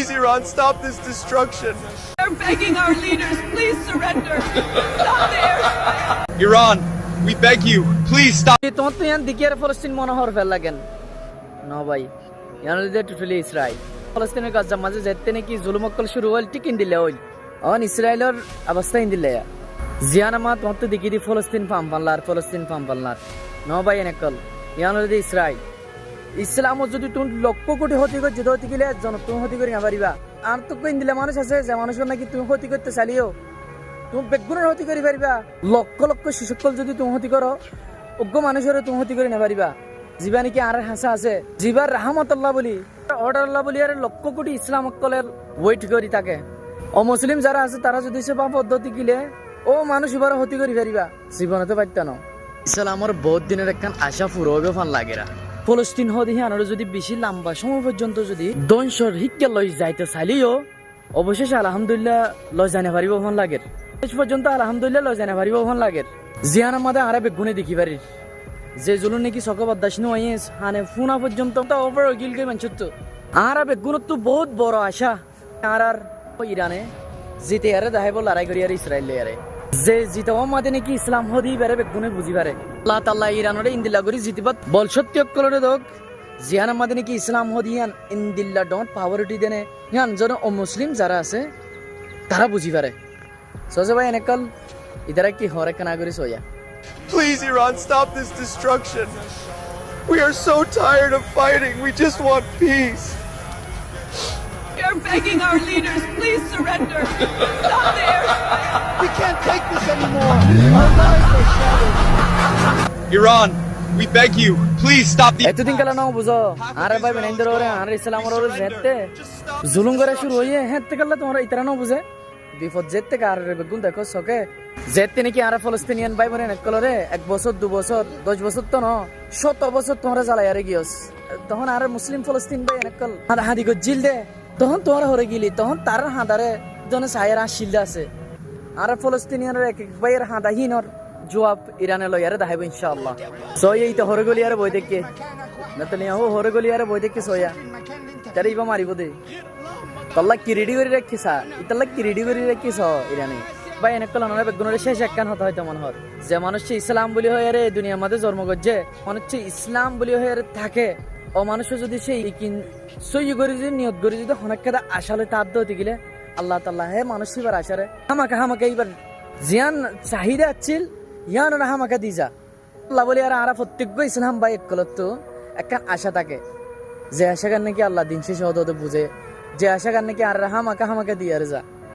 Please, Iran, stop this destruction. They're begging our leaders, please surrender. Stop the airstrike. Iran, we beg you, please stop. তোমার তো ইয়ান দিকের ফলস্তিন মনোহর fail লাগেন ন ভাই ইয়ান দে totally Israel ফলস্তিনের Gaza মাঝে যেতে নাকি জুলুমকল শুরু হল ঠিক ইন্দিলে হল অন ইসরায়েলের অবস্থা ইন্দিলে জিয়ানামা তোমার তো দিকি দি ফলস্তিন ফাম পাল্লার ন ভাই এনেকল ইয়ান দে ইসরায়েল ইসলামত যদি তুমি লক্ষ কোটি হতি করে যদি হতি গেলে জন তুমি হতি করে না পারিবা আর তো কইন দিলে মানুষ আছে যে মানুষের নাকি তুমি হতি করতে চালিও তুমি বেগুনের হতি করি পারিবা লক্ষ লক্ষ শিশুকল যদি তুমি হতি করো অজ্ঞ মানুষের তুমি হতি করে না পারিবা জিবা নাকি আর হাসা আছে জিবার রাহমতুল্লাহ বলি অর্ডার আল্লাহ বলি আর লক্ষ কোটি ইসলাম অকলের ওয়েট করি থাকে অমুসলিম যারা আছে তারা যদি সেবা পদ্ধতি গিলে ও মানুষ এবার হতি করি পারিবা জীবনে তো পারত না ইসলামর বহুত দিনের একখান আশা পুরো হবে ফান লাগেরা ফলস্তিন হদি আনারও যদি বেশি লম্বা সময় পর্যন্ত যদি দংশর হিক্কে লই যাইতে চাইলেও অবশেষে আলহামদুলিল্লাহ লজ জানে পারিব ফান লাগের শেষ পর্যন্ত আলহামদুলিল্লাহ লজ জানে পারিব ফান লাগের জিয়ান আমাদের আরে বেগুনে দেখি পারি যে জুলুন নাকি সকবাদ দাসনু আইস হানে ফুনা পর্যন্ত তো ওভার গিল গে মানছত আর বেগুন তো বহুত বড় আশা আর ইরানে জিতে আরে দাহাইব লড়াই করি আর ইসরায়েল আরে যে জিতে ও মাদে নাকি ইসলাম হদি বেরে বেগুনে বুঝি পারে আল্লাহ তাআলা ইরানরে ইন্দিলা করি জিতিবাত বল সত্য কলরে দক জিয়ান মাদে নাকি ইসলাম হদিয়ান ইন্দিল্লা ডট পাওয়ারিটি দেনে ইয়ান জন ও মুসলিম যারা আছে তারা বুঝি পারে সোজে ভাই এনেকল ইদারা কি হরে কানা করি সোয়া Please, Iran, stop this destruction. We are so tired of fighting. We just want peace. They're begging our leaders, please surrender. Stop the airstrike. We can't take this anymore. Our lives are shattered. Iran, we beg you, please stop the. এতদিন কালা নাও বুঝো আরে ভাই বেনেন্দ্র ওরে আর ইসলামর ওরে যেতে জুলুম করে শুরু হইয়ে হেতে কালা তোমরা ইতরা নাও বুঝে বিপদ যেতে কার বেগুন দেখো সকে যেতে নাকি আর ফলস্তিনিয়ান ভাই বোনের একলরে 1 বছর 2 বছর 10 বছর তো না 100 বছর তোমরা জ্বালাই আরে গিয়স তখন আর মুসলিম ফলস্তিন ভাই একল হাদা হাদি গো জিল দে তখন তোমরা হরে গিলি তখন তার হাদারে জন সায়ের শিলদা আছে আর ফলস্তিনিয়ানের এক এক ভাইয়ের হাদা হিনর জবাব ইরানে লই আরে দাহাইব ইনশাআল্লাহ সো এই তো হরে গলি আর বই দেখকে নেতানিয়াহু হরে গলি আর বই দেখকে সোয়া তারে ইবা মারিব দে তল্লা কি রেডি করে রাখিসা ইতাল্লা কি রেডি করে রাখিস ইরানি ভাই এনেকল অনারে বেগুনের শেষ একখান হতে হয়তো মনে হয় যে মানুষ ইসলাম বলি হয়ে রে দুনিয়ার মধ্যে জন্ম করছে মানুষ ইসলাম বলি হয়ে থাকে ও মানুষ যদি সেই সই করে যদি নিয়ত করে যদি হনাক্কাদা আসলে তার হতে গেলে আল্লাহ তাআলা হে মানুষ এবার আসারে হামাকে এইবার জিয়ান চাহিদা আছিল ইয়ান হামাকে দি যা আল্লাহ বলি আর আরা প্রত্যেক ইসলাম ভাই একলত তো একখান আশা থাকে যে আশা কার নাকি আল্লাহ দিন শেষ হতে বুঝে যে আশা কার নাকি আর হামাকে দিয়ে আর যা